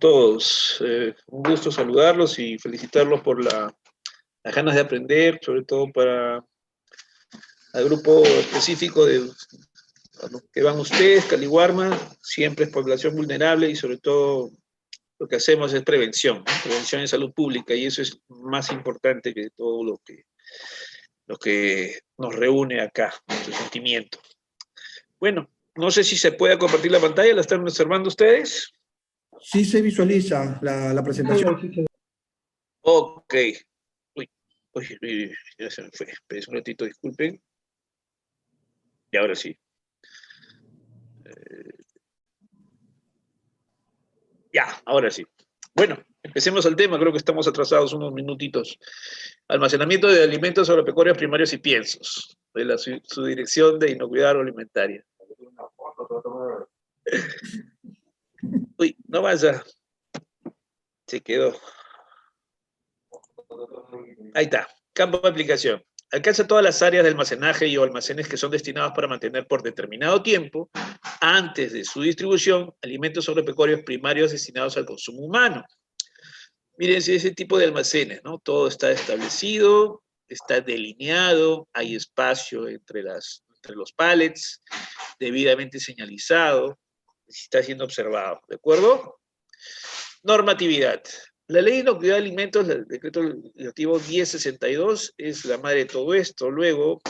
todos? Un gusto saludarlos y felicitarlos por las ganas de aprender, sobre todo para el grupo específico de a los que van ustedes, Caliwarma, siempre es población vulnerable y sobre todo lo que hacemos es prevención, ¿no? Prevención en salud pública, y eso es más importante que todo lo que nos reúne acá, nuestro sentimiento. Bueno, no sé si se puede compartir la pantalla, ¿la están observando ustedes? Sí se visualiza la presentación. Ok. Uy, ya se me fue. Esperen un ratito, disculpen. Y ahora sí. Ya, ahora sí. Bueno, empecemos al tema, creo que estamos atrasados unos minutitos. Almacenamiento de alimentos agropecuarios primarios y piensos, de la Subdirección de Inocuidad Agroalimentaria. Uy, no vaya. Se quedó. Ahí está. Campo de aplicación. Alcanza todas las áreas de almacenaje y o almacenes que son destinados para mantener por determinado tiempo, antes de su distribución, alimentos agropecuarios primarios destinados al consumo humano. Miren, ese tipo de almacenes, ¿no? Todo está establecido, está delineado, hay espacio entre los pallets, debidamente señalizado, está siendo observado, ¿de acuerdo? Normatividad. La Ley de Inocuidad de Alimentos, el decreto legislativo 1062, es la madre de todo esto. Luego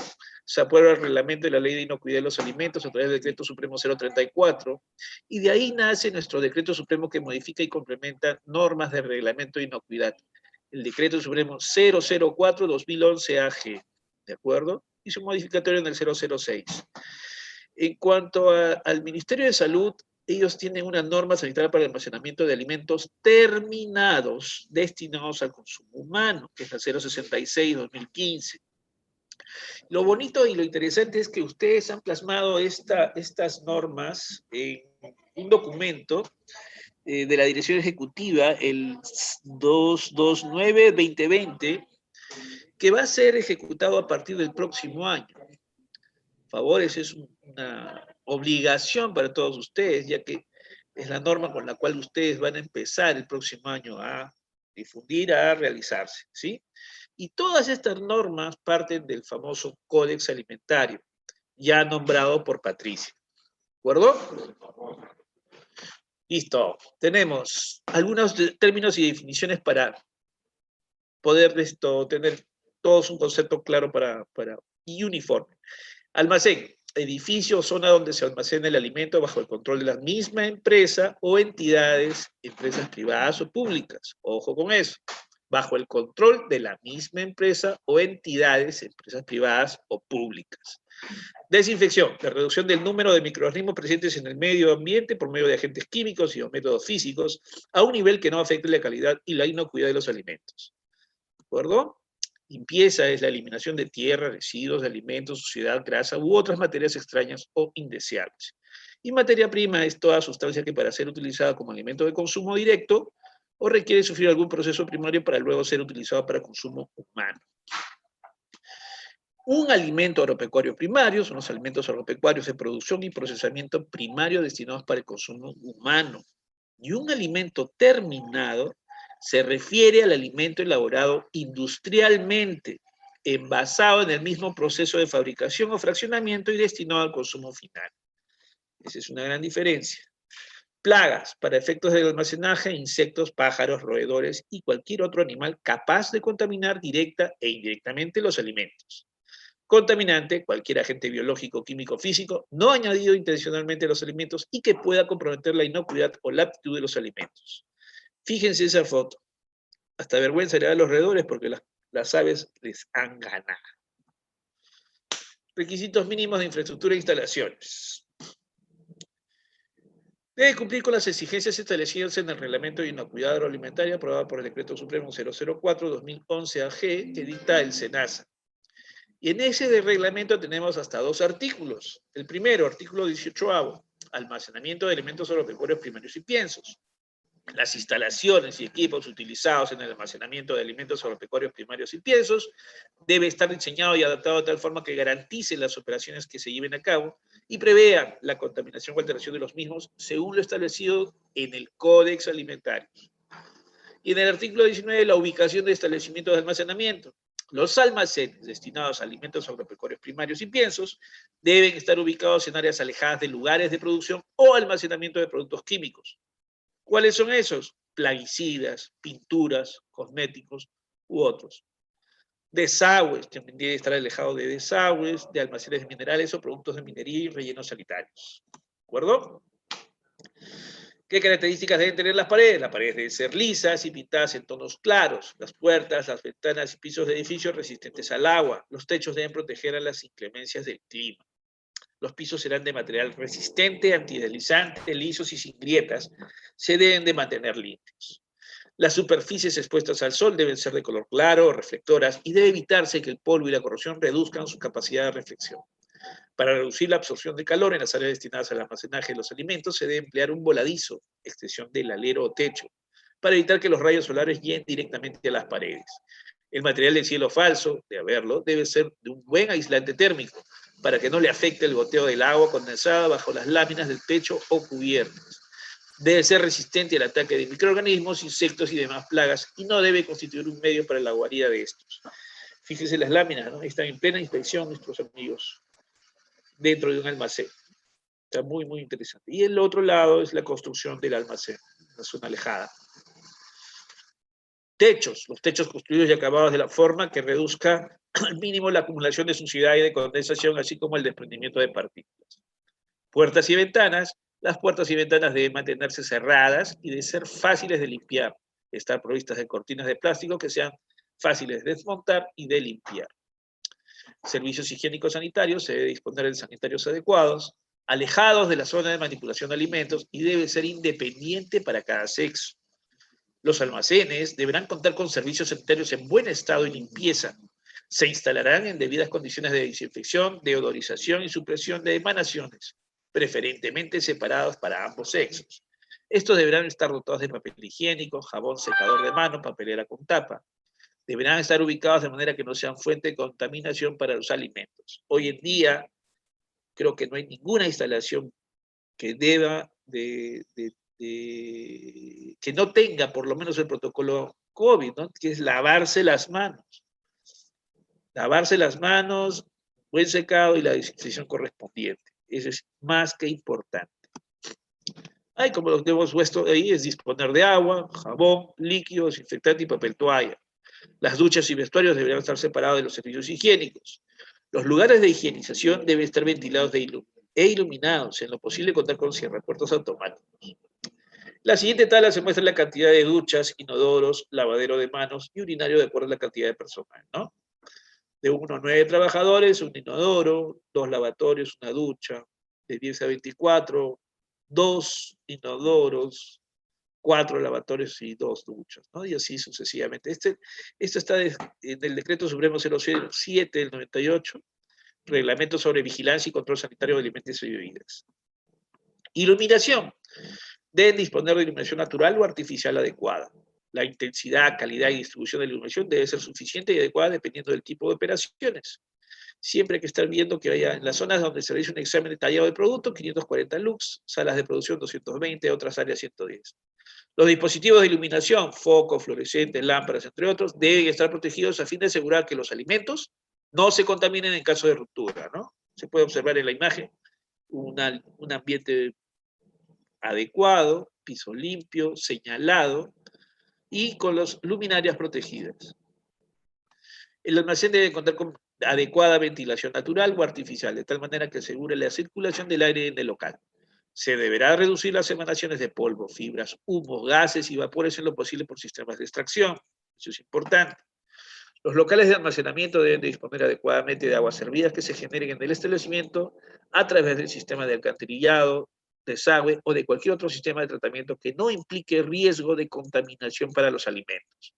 se aprueba el reglamento de la Ley de Inocuidad de los Alimentos a través del decreto supremo 034, y de ahí nace nuestro decreto supremo que modifica y complementa normas de reglamento de inocuidad. El decreto supremo 004-2011 AG, ¿de acuerdo? Y su modificatorio en el 006. En cuanto al Ministerio de Salud, ellos tienen una norma sanitaria para el almacenamiento de alimentos terminados destinados al consumo humano, que es la 066-2015. Lo bonito y lo interesante es que ustedes han plasmado estas normas en un documento de la Dirección Ejecutiva, el 229-2020, que va a ser ejecutado a partir del próximo año. Favores, es una obligación para todos ustedes, ya que es la norma con la cual ustedes van a empezar el próximo año a difundir, a realizarse, ¿sí? Y todas estas normas parten del famoso Códex Alimentario, ya nombrado por Patricia. ¿De acuerdo? Listo. Tenemos algunos términos y definiciones para poder tener todos un concepto claro y uniforme. Almacén, edificio o zona donde se almacena el alimento bajo el control de la misma empresa o entidades, empresas privadas o públicas. Ojo con eso. Bajo el control de la misma empresa o entidades, empresas privadas o públicas. Desinfección, la reducción del número de microorganismos presentes en el medio ambiente por medio de agentes químicos y o métodos físicos a un nivel que no afecte la calidad y la inocuidad de los alimentos. ¿De acuerdo? Limpieza es la eliminación de tierra, residuos de alimentos, suciedad, grasa u otras materias extrañas o indeseables. Y materia prima es toda sustancia que para ser utilizada como alimento de consumo directo o requiere sufrir algún proceso primario para luego ser utilizado para consumo humano. Un alimento agropecuario primario son los alimentos agropecuarios de producción y procesamiento primario destinados para el consumo humano. Y un alimento terminado se refiere al alimento elaborado industrialmente, envasado en el mismo proceso de fabricación o fraccionamiento y destinado al consumo final. Esa es una gran diferencia. Plagas, para efectos del almacenaje, insectos, pájaros, roedores y cualquier otro animal capaz de contaminar directa e indirectamente los alimentos. Contaminante, cualquier agente biológico, químico, físico, no añadido intencionalmente a los alimentos y que pueda comprometer la inocuidad o la aptitud de los alimentos. Fíjense esa foto. Hasta vergüenza le da a los roedores porque las aves les han ganado. Requisitos mínimos de infraestructura e instalaciones. Debe cumplir con las exigencias establecidas en el Reglamento de Inocuidad Agroalimentaria aprobado por el Decreto Supremo 004-2011 AG que dicta el SENASA. Y en ese reglamento tenemos hasta 2 artículos. El primero, artículo 18avo, almacenamiento de alimentos agropecuarios primarios y piensos. Las instalaciones y equipos utilizados en el almacenamiento de alimentos agropecuarios primarios y piensos debe estar diseñado y adaptado de tal forma que garantice las operaciones que se lleven a cabo y prevean la contaminación o alteración de los mismos según lo establecido en el Códex Alimentario. Y en el artículo 19, la ubicación de establecimientos de almacenamiento. Los almacenes destinados a alimentos agropecuarios primarios y piensos deben estar ubicados en áreas alejadas de lugares de producción o almacenamiento de productos químicos. ¿Cuáles son esos? Plaguicidas, pinturas, cosméticos u otros. Desagües, también debe estar alejado de desagües, de almacenes de minerales o productos de minería y rellenos sanitarios. ¿De acuerdo? ¿Qué características deben tener las paredes? Las paredes deben ser lisas y pintadas en tonos claros. Las puertas, las ventanas y pisos de edificios resistentes al agua. Los techos deben proteger a las inclemencias del clima. Los pisos serán de material resistente, antideslizante, lisos y sin grietas. Se deben de mantener limpios. Las superficies expuestas al sol deben ser de color claro, reflectoras, y debe evitarse que el polvo y la corrosión reduzcan su capacidad de reflexión. Para reducir la absorción de calor en las áreas destinadas al almacenaje de los alimentos, se debe emplear un voladizo, extensión del alero o techo, para evitar que los rayos solares lleguen directamente a las paredes. El material del cielo falso, de haberlo, debe ser de un buen aislante térmico, para que no le afecte el goteo del agua condensada bajo las láminas del techo o cubiertas. Debe ser resistente al ataque de microorganismos, insectos y demás plagas, y no debe constituir un medio para la guarida de estos. Fíjense las láminas, ¿no? Están en plena inspección nuestros amigos dentro de un almacén. Está muy, muy interesante. Y el otro lado es la construcción del almacén, una zona alejada. Techos, los techos construidos y acabados de la forma que reduzca al mínimo la acumulación de suciedad y de condensación, así como el desprendimiento de partículas. Puertas y ventanas, las puertas y ventanas deben mantenerse cerradas y de ser fáciles de limpiar, estar provistas de cortinas de plástico que sean fáciles de desmontar y de limpiar. Servicios higiénicos sanitarios, se debe disponer de sanitarios adecuados, alejados de la zona de manipulación de alimentos y debe ser independiente para cada sexo. Los almacenes deberán contar con servicios sanitarios en buen estado y limpieza. Se instalarán en debidas condiciones de desinfección, deodorización y supresión de emanaciones, preferentemente separados para ambos sexos. Estos deberán estar dotados de papel higiénico, jabón secador de mano, papelera con tapa. Deberán estar ubicados de manera que no sean fuente de contaminación para los alimentos. Hoy en día, creo que no hay ninguna instalación que deba que no tenga por lo menos el protocolo COVID, ¿no? Que es lavarse las manos. Lavarse las manos, buen secado y la desinfección correspondiente. Eso es más que importante. Como lo que hemos puesto ahí, es disponer de agua, jabón, líquido, desinfectante y papel toalla. Las duchas y vestuarios deberían estar separados de los servicios higiénicos. Los lugares de higienización deben estar ventilados e iluminados, en lo posible contar con cierrepuertos automáticos. La siguiente tabla se muestra la cantidad de duchas, inodoros, lavadero de manos y urinario de acuerdo a la cantidad de personal, ¿no? De 1 a 9 trabajadores, un inodoro, 2 lavatorios, una ducha, de 10 a 24, 2 inodoros, 4 lavatorios y 2 duchas, ¿no? Y así sucesivamente. Esto está en el Decreto Supremo 07 del 98, Reglamento sobre Vigilancia y Control Sanitario de Alimentos y Bebidas. Iluminación. Deben disponer de iluminación natural o artificial adecuada. La intensidad, calidad y distribución de la iluminación debe ser suficiente y adecuada dependiendo del tipo de operaciones. Siempre hay que estar viendo que haya en las zonas donde se realiza un examen detallado del producto, 540 lux, salas de producción 220, otras áreas 110. Los dispositivos de iluminación, focos, fluorescentes, lámparas, entre otros, deben estar protegidos a fin de asegurar que los alimentos no se contaminen en caso de ruptura, ¿no? Se puede observar en la imagen un ambiente adecuado, piso limpio, señalado y con las luminarias protegidas. El almacén debe contar con adecuada ventilación natural o artificial, de tal manera que asegure la circulación del aire en el local. Se deberá reducir las emanaciones de polvo, fibras, humos, gases y vapores en lo posible por sistemas de extracción. Eso es importante. Los locales de almacenamiento deben de disponer adecuadamente de aguas servidas que se generen en el establecimiento a través del sistema de alcantarillado, desagüe o de cualquier otro sistema de tratamiento que no implique riesgo de contaminación para los alimentos.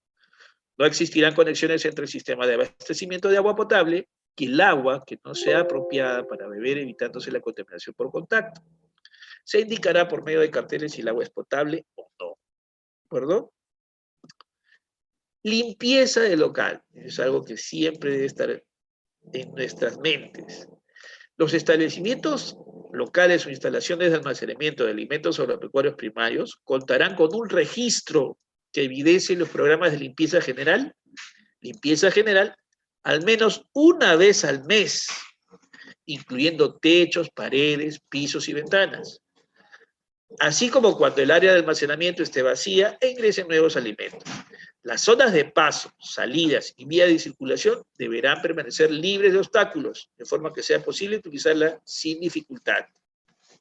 No existirán conexiones entre el sistema de abastecimiento de agua potable y el agua que no sea apropiada para beber, evitándose la contaminación por contacto. Se indicará por medio de carteles si el agua es potable o no. acuerdo? Limpieza del local. Es algo que siempre debe estar en nuestras mentes. Los establecimientos locales o instalaciones de almacenamiento de alimentos agropecuarios primarios contarán con un registro que evidencie los programas de limpieza general, al menos una vez al mes, incluyendo techos, paredes, pisos y ventanas, así como cuando el área de almacenamiento esté vacía e ingresen nuevos alimentos. Las zonas de paso, salidas y vías de circulación deberán permanecer libres de obstáculos, de forma que sea posible utilizarla sin dificultad.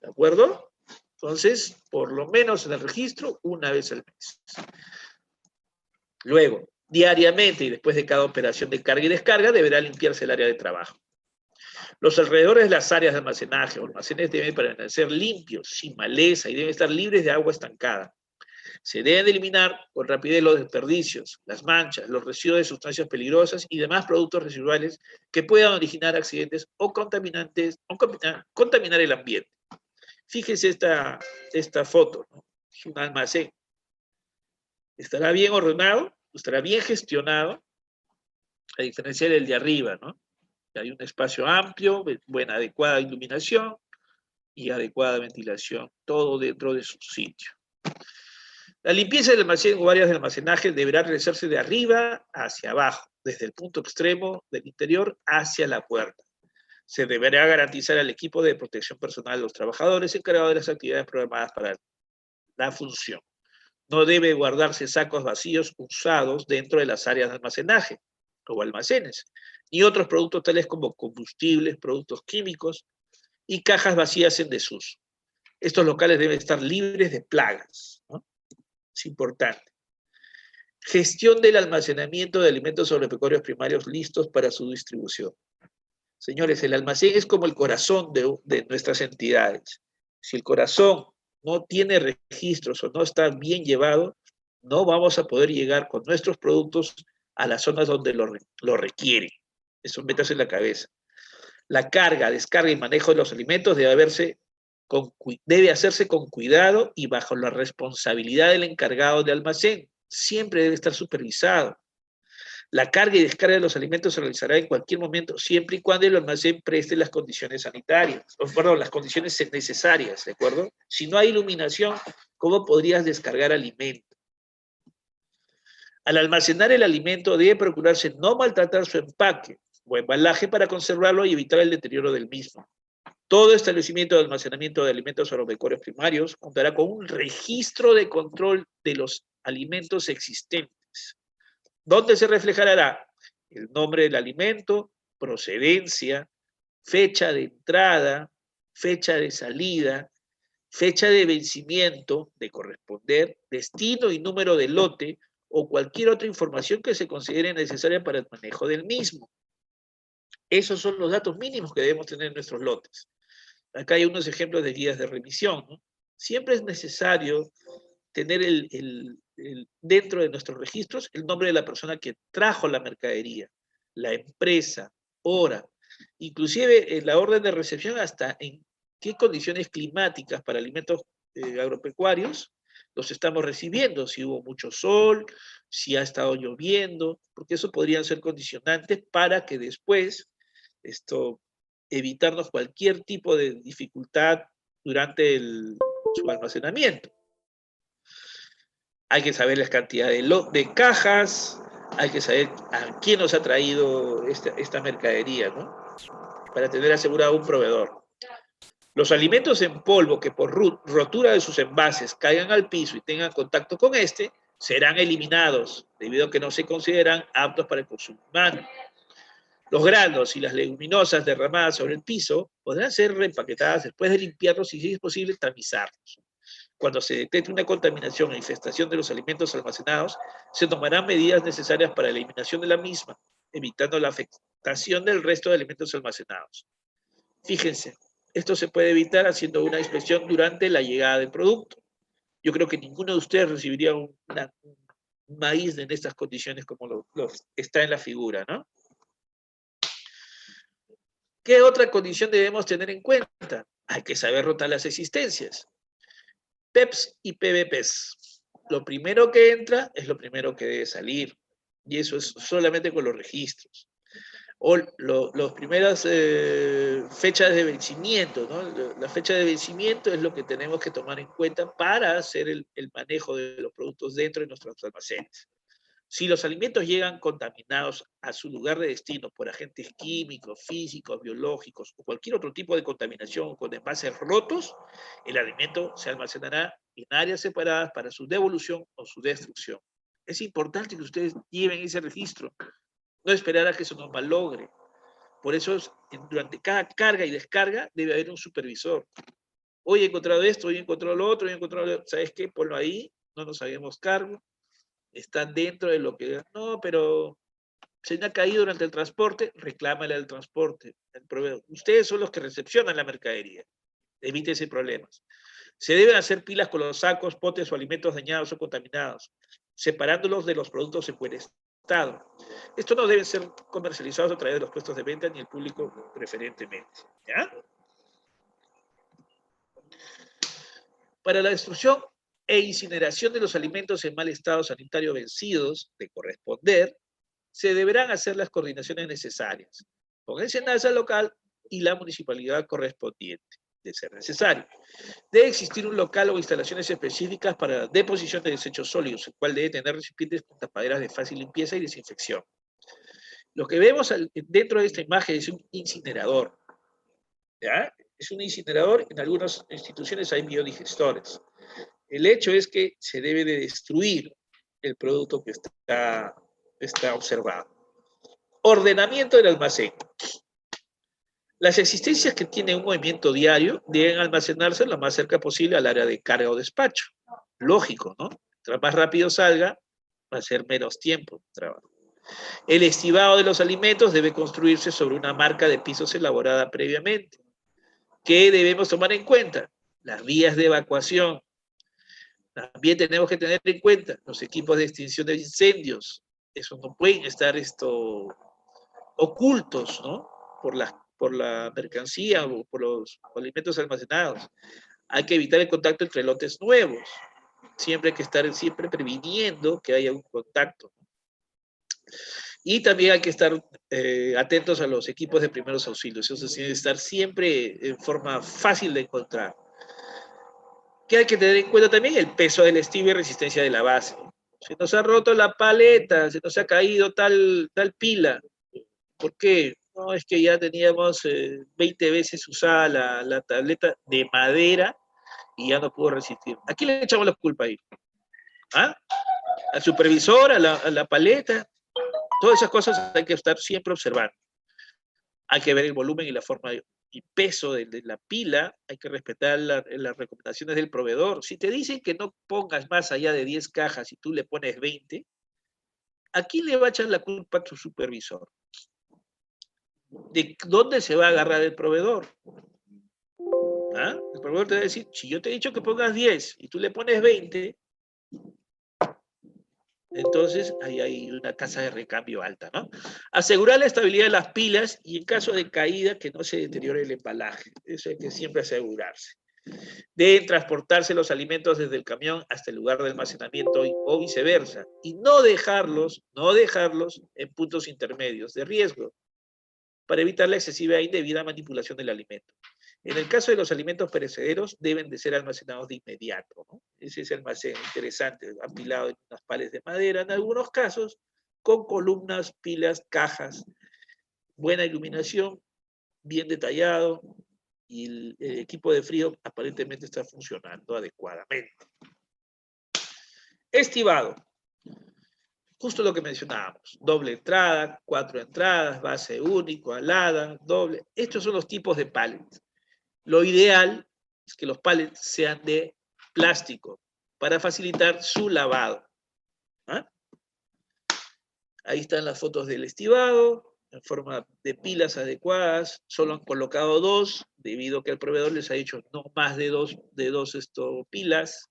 ¿De acuerdo? Entonces, por lo menos en el registro, una vez al mes. Luego, diariamente y después de cada operación de carga y descarga, deberá limpiarse el área de trabajo. Los alrededores de las áreas de almacenaje o almacenes deben permanecer limpios, sin maleza y deben estar libres de agua estancada. Se deben eliminar con rapidez los desperdicios, las manchas, los residuos de sustancias peligrosas y demás productos residuales que puedan originar accidentes o contaminantes o contaminar el ambiente. Fíjese esta foto, ¿no? Es un almacén. Estará bien ordenado, estará bien gestionado, a diferencia del de arriba, ¿no? Hay un espacio amplio, buena, adecuada iluminación y adecuada ventilación, todo dentro de su sitio. La limpieza del almacén o áreas de almacenaje deberá realizarse de arriba hacia abajo, desde el punto extremo del interior hacia la puerta. Se deberá garantizar al equipo de protección personal de los trabajadores encargados de las actividades programadas para la función. No debe guardarse sacos vacíos usados dentro de las áreas de almacenaje o almacenes, ni otros productos tales como combustibles, productos químicos y cajas vacías en desuso. Estos locales deben estar libres de plagas, ¿no? Es importante. Gestión del almacenamiento de alimentos agropecuarios primarios listos para su distribución. Señores, el almacén es como el corazón de nuestras entidades. Si el corazón no tiene registros o no está bien llevado, no vamos a poder llegar con nuestros productos a las zonas donde lo requieren. Eso métase en la cabeza. La carga, descarga y manejo de los alimentos debe hacerse con cuidado y bajo la responsabilidad del encargado de almacén. Siempre debe estar supervisado. La carga y descarga de los alimentos se realizará en cualquier momento, siempre y cuando el almacén preste las condiciones sanitarias, las condiciones necesarias, ¿de acuerdo? Si no hay iluminación, ¿cómo podrías descargar alimento? Al almacenar el alimento debe procurarse no maltratar su empaque o embalaje para conservarlo y evitar el deterioro del mismo. Todo establecimiento de almacenamiento de alimentos agropecuarios primarios contará con un registro de control de los alimentos existentes, donde se reflejará el nombre del alimento, procedencia, fecha de entrada, fecha de salida, fecha de vencimiento de corresponder, destino y número de lote o cualquier otra información que se considere necesaria para el manejo del mismo. Esos son los datos mínimos que debemos tener en nuestros lotes. Acá hay unos ejemplos de guías de remisión, ¿no? Siempre es necesario tener dentro de nuestros registros el nombre de la persona que trajo la mercadería, la empresa, hora, inclusive en la orden de recepción hasta en qué condiciones climáticas para alimentos agropecuarios los estamos recibiendo, si hubo mucho sol, si ha estado lloviendo, porque eso podrían ser condicionantes para que después evitarnos cualquier tipo de dificultad durante su almacenamiento. Hay que saber la cantidad de cajas, hay que saber a quién nos ha traído esta mercadería, ¿no? Para tener asegurado un proveedor. Los alimentos en polvo que por rotura de sus envases caigan al piso y tengan contacto con serán eliminados, debido a que no se consideran aptos para el consumo humano. Los granos y las leguminosas derramadas sobre el piso podrán ser reempaquetadas después de limpiarlos y, si es posible, tamizarlos. Cuando se detecte una contaminación e infestación de los alimentos almacenados, se tomarán medidas necesarias para la eliminación de la misma, evitando la afectación del resto de alimentos almacenados. Fíjense, esto se puede evitar haciendo una inspección durante la llegada del producto. Yo creo que ninguno de ustedes recibiría un maíz en estas condiciones como está en la figura, ¿no? ¿Qué otra condición debemos tener en cuenta? Hay que saber rotar las existencias. PEPs y PVPs. lo primero que entra es lo primero que debe salir. Y eso es solamente con los registros. O las primeras fechas de vencimiento, ¿no? La fecha de vencimiento es lo que tenemos que tomar en cuenta para hacer el manejo de los productos dentro de nuestros almacenes. Si los alimentos llegan contaminados a su lugar de destino por agentes químicos, físicos, biológicos o cualquier otro tipo de contaminación con envases rotos, el alimento se almacenará en áreas separadas para su devolución o su destrucción. Es importante que ustedes lleven ese registro, no esperar a que se nos malogre. Por eso, durante cada carga y descarga debe haber un supervisor. Hoy he encontrado esto, hoy he encontrado lo otro, hoy he encontrado lo otro. ¿Sabes qué? Ponlo ahí, no nos hagamos cargo. Están dentro de lo que... No, pero se me ha caído durante el transporte, reclámale al transporte, el proveedor. Ustedes son los que recepcionan la mercadería. Evítese problemas. Se deben hacer pilas con los sacos, potes o alimentos dañados o contaminados, separándolos de los productos en buen estado. Estos no deben ser comercializados a través de los puestos de venta ni el público preferentemente. ¿Ya? Para la destrucción e incineración de los alimentos en mal estado sanitario vencidos, de corresponder, se deberán hacer las coordinaciones necesarias con el SENASA local y la municipalidad correspondiente, de ser necesario. Debe existir un local o instalaciones específicas para la deposición de desechos sólidos, el cual debe tener recipientes con tapaderas de fácil limpieza y desinfección. Lo que vemos dentro de esta imagen es un incinerador. ¿Ya? Es un incinerador, en algunas instituciones hay biodigestores. El hecho es que se debe de destruir el producto que está observado. Ordenamiento del almacén. Las existencias que tienen un movimiento diario deben almacenarse lo más cerca posible al área de carga o despacho. Lógico, ¿no? Mientras más rápido salga, va a ser menos tiempo de trabajo. El estibado de los alimentos debe construirse sobre una marca de pisos elaborada previamente. ¿Qué debemos tomar en cuenta? Las vías de evacuación. También tenemos que tener en cuenta los equipos de extinción de incendios. Eso no pueden estar ocultos, ¿no? Por la mercancía o por los alimentos almacenados. Hay que evitar el contacto entre lotes nuevos. Siempre hay que estar siempre previniendo que haya un contacto. Y también hay que estar atentos a los equipos de primeros auxilios. Eso tiene que estar siempre en forma fácil de encontrar. ¿Qué hay que tener en cuenta también? El peso del estivo y resistencia de la base. Se nos ha roto la paleta, se nos ha caído tal pila. ¿Por qué? No, es que ya teníamos 20 veces usada la tableta de madera y ya no pudo resistir. ¿A quién le echamos la culpa ahí? ¿Ah? ¿Al supervisor? ¿A la paleta? Todas esas cosas hay que estar siempre observando. Hay que ver el volumen y la forma y peso de la pila, hay que respetar las recomendaciones del proveedor. Si te dicen que no pongas más allá de 10 cajas y tú le pones 20, ¿a quién le va a echar la culpa a tu supervisor? ¿De dónde se va a agarrar el proveedor? ¿Ah? El proveedor te va a decir, si yo te he dicho que pongas 10 y tú le pones 20, entonces ahí hay una tasa de recambio alta, ¿no? Asegurar la estabilidad de las pilas y en caso de caída que no se deteriore el embalaje. Eso hay que siempre asegurarse. Deben transportarse los alimentos desde el camión hasta el lugar de almacenamiento o viceversa. Y no dejarlos en puntos intermedios de riesgo para evitar la excesiva e indebida manipulación del alimento. En el caso de los alimentos perecederos, deben de ser almacenados de inmediato, ¿no? Ese es el almacén interesante, apilado en unas pales de madera, en algunos casos, con columnas, pilas, cajas, buena iluminación, bien detallado, y el equipo de frío aparentemente está funcionando adecuadamente. Estibado. Justo lo que mencionábamos, doble entrada, 4 entradas, base único, alada, doble. Estos son los tipos de pallets. Lo ideal es que los pallets sean de plástico para facilitar su lavado. ¿Ah? Ahí están las fotos del estibado, en forma de pilas adecuadas. Solo han colocado 2, debido a que el proveedor les ha dicho no más de dos pilas,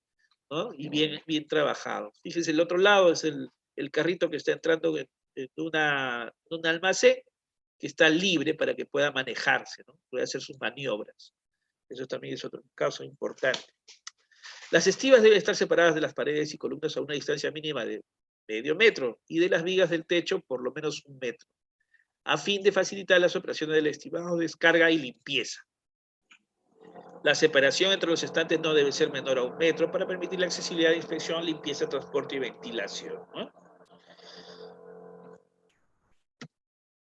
¿no? Y bien trabajado. Fíjense, el otro lado es el carrito que está entrando en un almacén que está libre para que pueda manejarse, ¿no? Puede hacer sus maniobras. Eso también es otro caso importante. Las estivas deben estar separadas de las paredes y columnas a una distancia mínima de medio metro y de las vigas del techo por lo menos 1 metro, a fin de facilitar las operaciones del estivado, descarga y limpieza. La separación entre los estantes no debe ser menor a 1 metro para permitir la accesibilidad de inspección, limpieza, transporte y ventilación, ¿no?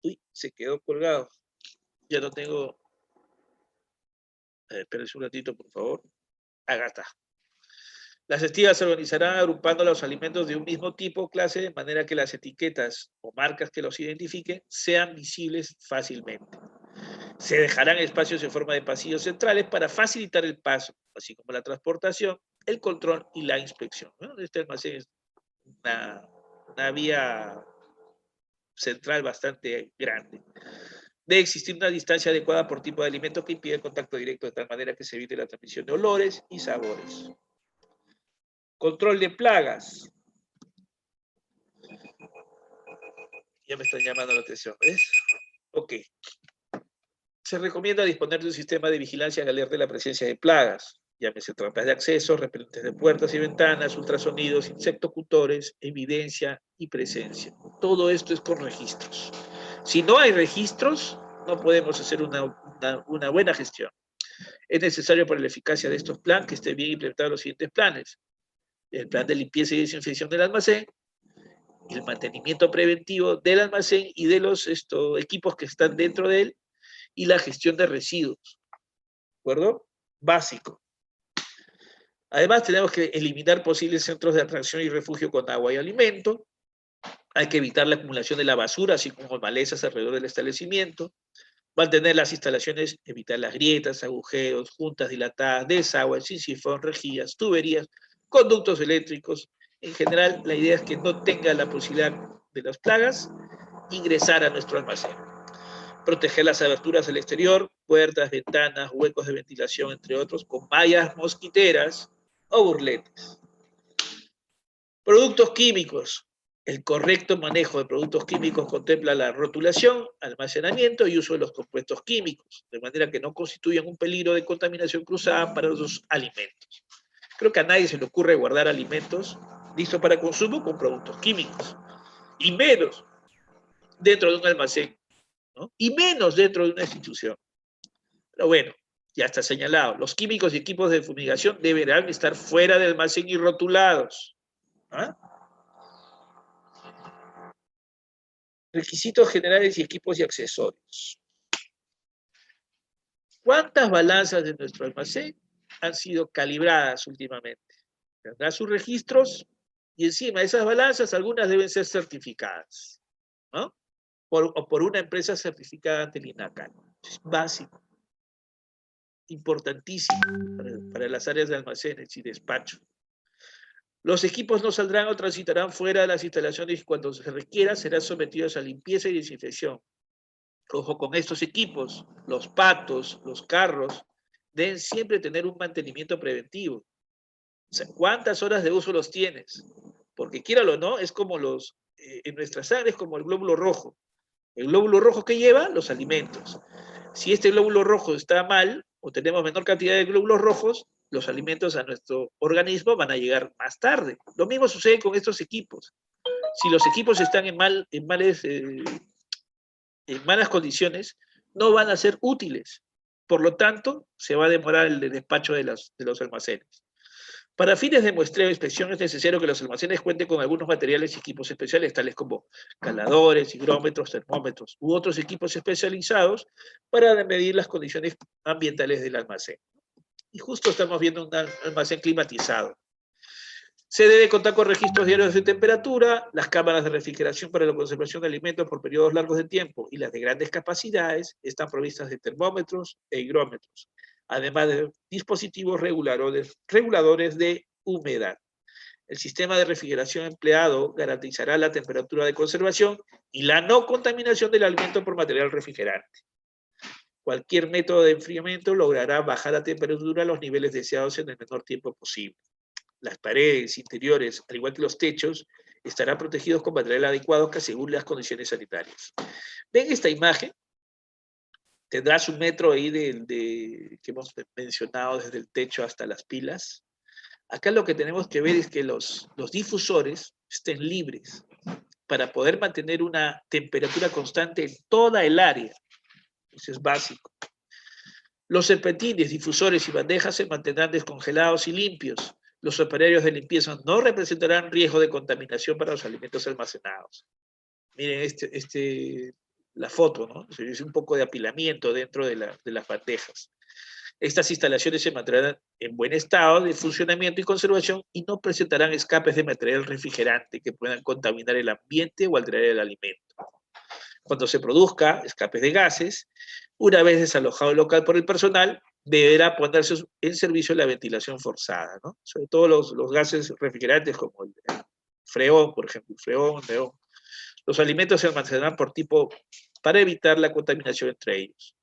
Uy, se quedó colgado. Ya no tengo... espérense un ratito, por favor. Acá está. Las estivas se organizarán agrupando los alimentos de un mismo tipo o clase de manera que las etiquetas o marcas que los identifiquen sean visibles fácilmente. Se dejarán espacios en forma de pasillos centrales para facilitar el paso, así como la transportación, el control y la inspección, ¿no? Este almacén es una vía central bastante grande. Debe existir una distancia adecuada por tipo de alimento que impida el contacto directo de tal manera que se evite la transmisión de olores y sabores. Control de plagas. Ya me están llamando la atención, ¿ves? Ok. Se recomienda disponer de un sistema de vigilancia que alerte la presencia de plagas, llámese trampas de acceso, repelentes de puertas y ventanas, ultrasonidos, insectocultores, evidencia y presencia. Todo esto es con registros. Si no hay registros, no podemos hacer una buena gestión. Es necesario para la eficacia de estos planes que estén bien implementados los siguientes planes. El plan de limpieza y desinfección del almacén, el mantenimiento preventivo del almacén y de los equipos que están dentro de él, y la gestión de residuos. ¿De acuerdo? Básico. Además, tenemos que eliminar posibles centros de atracción y refugio con agua y alimento. Hay que evitar la acumulación de la basura, así como malezas alrededor del establecimiento. Mantener las instalaciones, evitar las grietas, agujeros, juntas dilatadas, desagües, sin sifón, rejillas, tuberías, conductos eléctricos. En general, la idea es que no tenga la posibilidad de las plagas ingresar a nuestro almacén. Proteger las aberturas del exterior, puertas, ventanas, huecos de ventilación, entre otros, con mallas mosquiteras o burletes. Productos químicos. El correcto manejo de productos químicos contempla la rotulación, almacenamiento y uso de los compuestos químicos, de manera que no constituyan un peligro de contaminación cruzada para los alimentos. Creo que a nadie se le ocurre guardar alimentos listos para consumo con productos químicos, y menos dentro de un almacén, ¿no? Y menos dentro de una institución. Pero bueno, ya está señalado. Los químicos y equipos de fumigación deberán estar fuera del almacén y rotulados. ¿Ah? Requisitos generales y equipos y accesorios. ¿Cuántas balanzas de nuestro almacén han sido calibradas últimamente? Tendrá sus registros y encima de esas balanzas algunas deben ser certificadas, ¿no? Por una empresa certificada ante el INACAN. Es básico, importantísimo para las áreas de almacenes y despacho. Los equipos no saldrán o transitarán fuera de las instalaciones y cuando se requiera serán sometidos a limpieza y desinfección. Ojo con estos equipos, los patos, los carros, deben siempre tener un mantenimiento preventivo. O sea, ¿cuántas horas de uso los tienes? Porque quiéralo o no, es como en nuestra sangre es como el glóbulo rojo. El glóbulo rojo que lleva los alimentos. Si este glóbulo rojo está mal o tenemos menor cantidad de glóbulos rojos, los alimentos a nuestro organismo van a llegar más tarde. Lo mismo sucede con estos equipos. Si los equipos están en malas condiciones, no van a ser útiles. Por lo tanto, se va a demorar el despacho de los almacenes. Para fines de muestreo e inspección es necesario que los almacenes cuenten con algunos materiales y equipos especiales, tales como caladores, higrómetros, termómetros u otros equipos especializados para medir las condiciones ambientales del almacén. Y justo estamos viendo un almacén climatizado. Se debe contar con registros diarios de temperatura, las cámaras de refrigeración para la conservación de alimentos por periodos largos de tiempo y las de grandes capacidades están provistas de termómetros e higrómetros, además de dispositivos reguladores de humedad. El sistema de refrigeración empleado garantizará la temperatura de conservación y la no contaminación del alimento por material refrigerante. Cualquier método de enfriamiento logrará bajar la temperatura a los niveles deseados en el menor tiempo posible. Las paredes interiores, al igual que los techos, estarán protegidos con material adecuado que asegure las condiciones sanitarias. ¿Ven esta imagen? Tendrá su metro ahí que hemos mencionado desde el techo hasta las pilas. Acá lo que tenemos que ver es que los difusores estén libres para poder mantener una temperatura constante en toda el área. Eso es básico. Los serpentines, difusores y bandejas se mantendrán descongelados y limpios. Los operarios de limpieza no representarán riesgo de contaminación para los alimentos almacenados. Miren la foto, ¿no? Es un poco de apilamiento dentro de las bandejas. Estas instalaciones se mantendrán en buen estado de funcionamiento y conservación y no presentarán escapes de material refrigerante que puedan contaminar el ambiente o alterar el alimento. Cuando se produzca escapes de gases, una vez desalojado el local por el personal, deberá ponerse en servicio la ventilación forzada, ¿no? Sobre todo los gases refrigerantes como el freón, por ejemplo, el freón, neón. Los alimentos se almacenarán por tipo para evitar la contaminación entre ellos.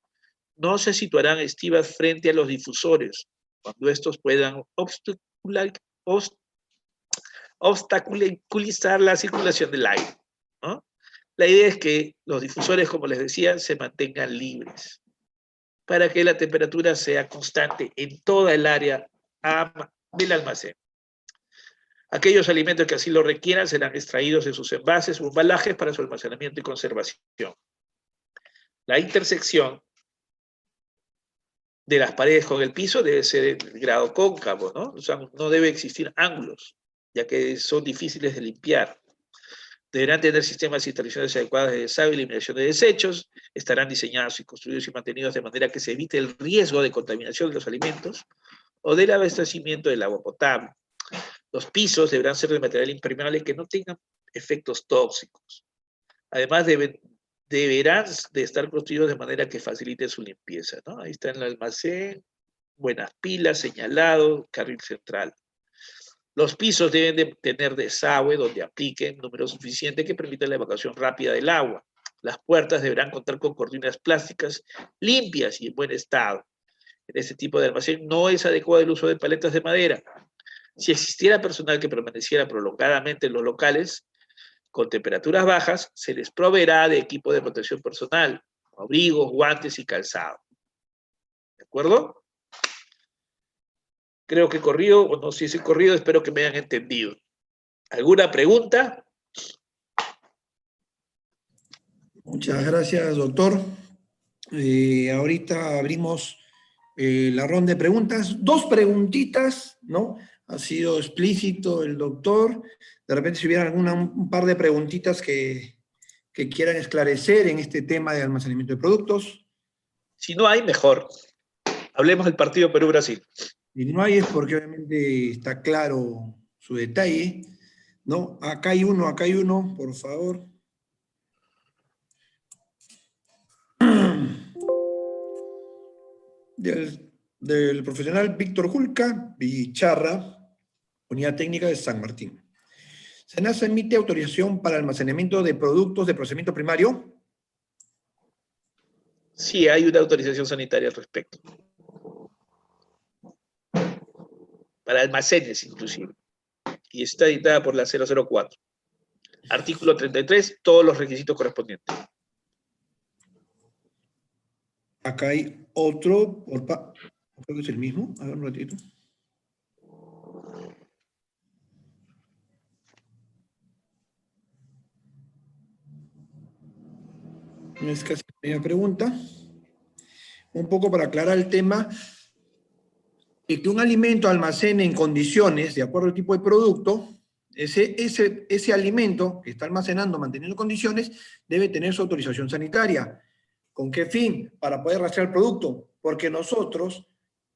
No se situarán estivas frente a los difusores, cuando estos puedan obstaculizar la circulación del aire, ¿no? La idea es que los difusores, como les decía, se mantengan libres para que la temperatura sea constante en toda el área del almacén. Aquellos alimentos que así lo requieran serán extraídos de sus envases o embalajes para su almacenamiento y conservación. La intersección de las paredes con el piso debe ser de grado cóncavo, ¿no? O sea, no debe existir ángulos, ya que son difíciles de limpiar. Deberán tener sistemas de instalaciones adecuadas de desagüe y eliminación de desechos, estarán diseñados y construidos y mantenidos de manera que se evite el riesgo de contaminación de los alimentos o del abastecimiento del agua potable. Los pisos deberán ser de material impermeable que no tengan efectos tóxicos. Además, deberán de estar construidos de manera que facilite su limpieza, ¿no? Ahí está en el almacén, buenas pilas, señalado, carril central. Los pisos deben de tener desagüe donde apliquen número suficiente que permita la evacuación rápida del agua. Las puertas deberán contar con cortinas plásticas limpias y en buen estado. En este tipo de almacén no es adecuado el uso de paletas de madera. Si existiera personal que permaneciera prolongadamente en los locales con temperaturas bajas, se les proveerá de equipo de protección personal, abrigos, guantes y calzado. ¿De acuerdo? Creo que he corrido, o no sé si he corrido, espero que me hayan entendido. ¿Alguna pregunta? Muchas gracias, doctor. Ahorita abrimos la ronda de preguntas. Dos preguntitas, ¿no? Ha sido explícito el doctor. De repente, si hubiera un par de preguntitas que quieran esclarecer en este tema de almacenamiento de productos. Si no hay, mejor. Hablemos del partido Perú-Brasil. Si no hay es porque obviamente está claro su detalle, ¿no? Acá hay uno, por favor. Del profesional Víctor Julca, Villicharra, Unidad Técnica de San Martín. ¿SENASA emite autorización para almacenamiento de productos de procesamiento primario? Sí, hay una autorización sanitaria al respecto. Para almacenes, inclusive. Y está editada por la 004. Artículo 33, todos los requisitos correspondientes. Acá hay otro, creo que es el mismo. A ver un ratito. No es casi la misma pregunta. Un poco para aclarar el tema, de que un alimento almacene en condiciones, de acuerdo al tipo de producto, ese alimento que está almacenando, manteniendo condiciones, debe tener su autorización sanitaria. ¿Con qué fin? Para poder rastrear el producto. Porque nosotros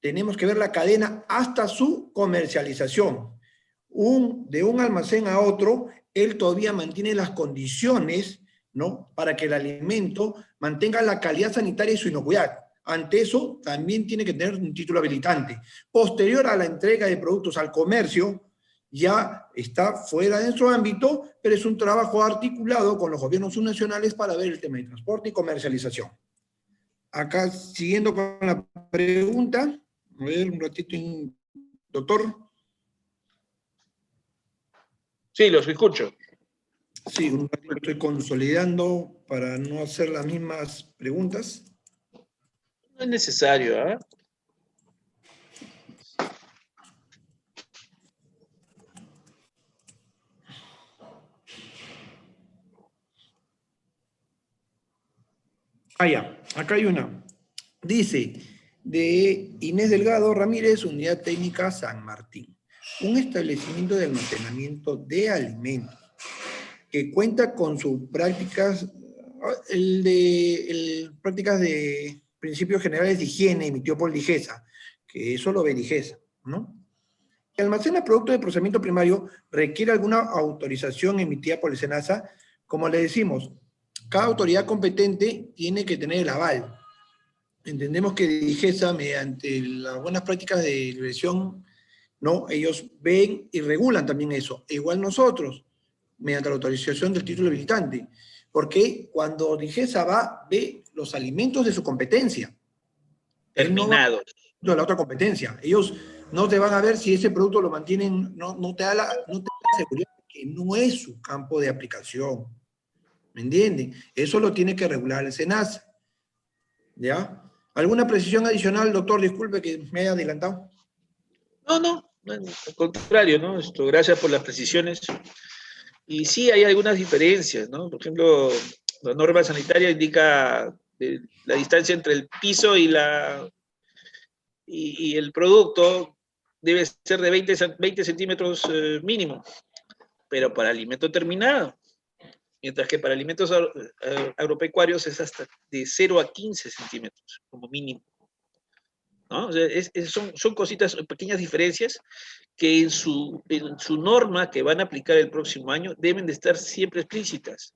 tenemos que ver la cadena hasta su comercialización. De un almacén a otro, él todavía mantiene las condiciones, ¿no? Para que el alimento mantenga la calidad sanitaria y su inocuidad. Ante eso, también tiene que tener un título habilitante. Posterior a la entrega de productos al comercio, ya está fuera de nuestro ámbito, pero es un trabajo articulado con los gobiernos subnacionales para ver el tema de transporte y comercialización. Acá, siguiendo con la pregunta, a ver un ratito, doctor. Sí, los escucho. Sí, un ratito estoy consolidando para no hacer las mismas preguntas. No es necesario, ¿eh? Ah, ya, acá hay una. Dice, de Inés Delgado Ramírez, Unidad Técnica San Martín. Un establecimiento de almacenamiento de alimentos que cuenta con sus prácticas, prácticas de principios generales de higiene emitió por Digesa, que eso lo ve Digesa, ¿no? Que almacena productos de procesamiento primario requiere alguna autorización emitida por el SENASA. Como le decimos, cada autoridad competente tiene que tener el aval. Entendemos que Digesa, mediante las buenas prácticas de inversión, ¿no? Ellos ven y regulan también eso. E igual nosotros, mediante la autorización del título habilitante. Porque cuando Digesa va, ve los alimentos de su competencia. Él no va a Terminados. de la otra competencia. Ellos no te van a ver si ese producto lo mantienen, no te da la seguridad que no es su campo de aplicación. ¿Me entienden? Eso lo tiene que regular el SENASA. ¿Ya? ¿Alguna precisión adicional, doctor? Disculpe que me haya adelantado. No, al contrario, ¿no? Gracias por las precisiones. Y sí, hay algunas diferencias, ¿no? Por ejemplo, la norma sanitaria indica la distancia entre el piso y el producto debe ser de 20 centímetros mínimo, pero para alimento terminado. Mientras que para alimentos agropecuarios es hasta de 0 a 15 centímetros como mínimo, ¿no? O sea, son cositas, pequeñas diferencias que en su norma que van a aplicar el próximo año deben de estar siempre explícitas.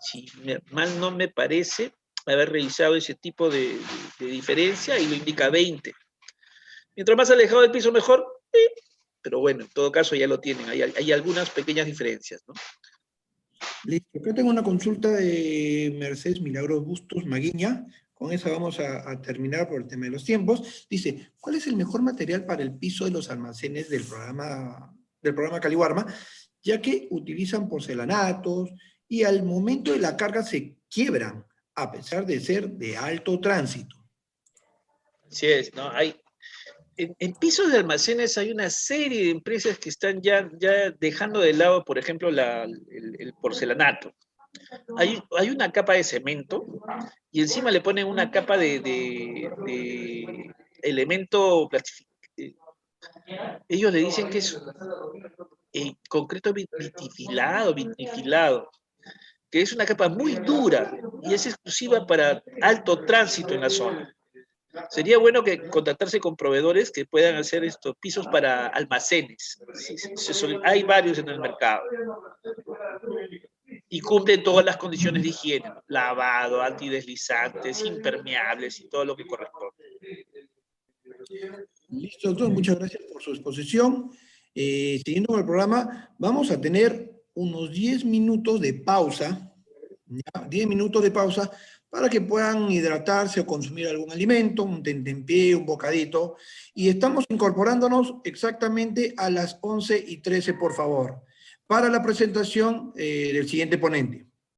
Si mal no me parece haber revisado ese tipo de diferencia y lo indica 20. Mientras más alejado del piso, mejor. Pero bueno, en todo caso ya lo tienen. Hay algunas pequeñas diferencias, ¿no? Listo. Acá tengo una consulta de Mercedes Milagros Bustos Maguiña. Con esa vamos a terminar por el tema de los tiempos. Dice, ¿cuál es el mejor material para el piso de los almacenes del programa Caliwarma? Ya que utilizan porcelanatos y al momento de la carga se quiebran, a pesar de ser de alto tránsito. Así es, ¿no? En pisos de almacenes hay una serie de empresas que están ya dejando de lado, por ejemplo, el porcelanato. Hay una capa de cemento y encima le ponen una capa de elemento ellos le dicen que es concreto vitrifilado, que es una capa muy dura y es exclusiva para alto tránsito en la zona. Sería bueno que contactarse con proveedores que puedan hacer estos pisos para almacenes. Hay varios en el mercado. Y cumplen todas las condiciones de higiene, lavado, antideslizantes, impermeables y todo lo que corresponde. Listo, doctor, muchas gracias por su exposición. Siguiendo con el programa, vamos a tener unos 10 minutos de pausa, ¿ya? 10 minutos de pausa para que puedan hidratarse o consumir algún alimento, un tentempié, un bocadito. Y estamos incorporándonos exactamente a las 11:13, por favor, para la presentación del siguiente ponente.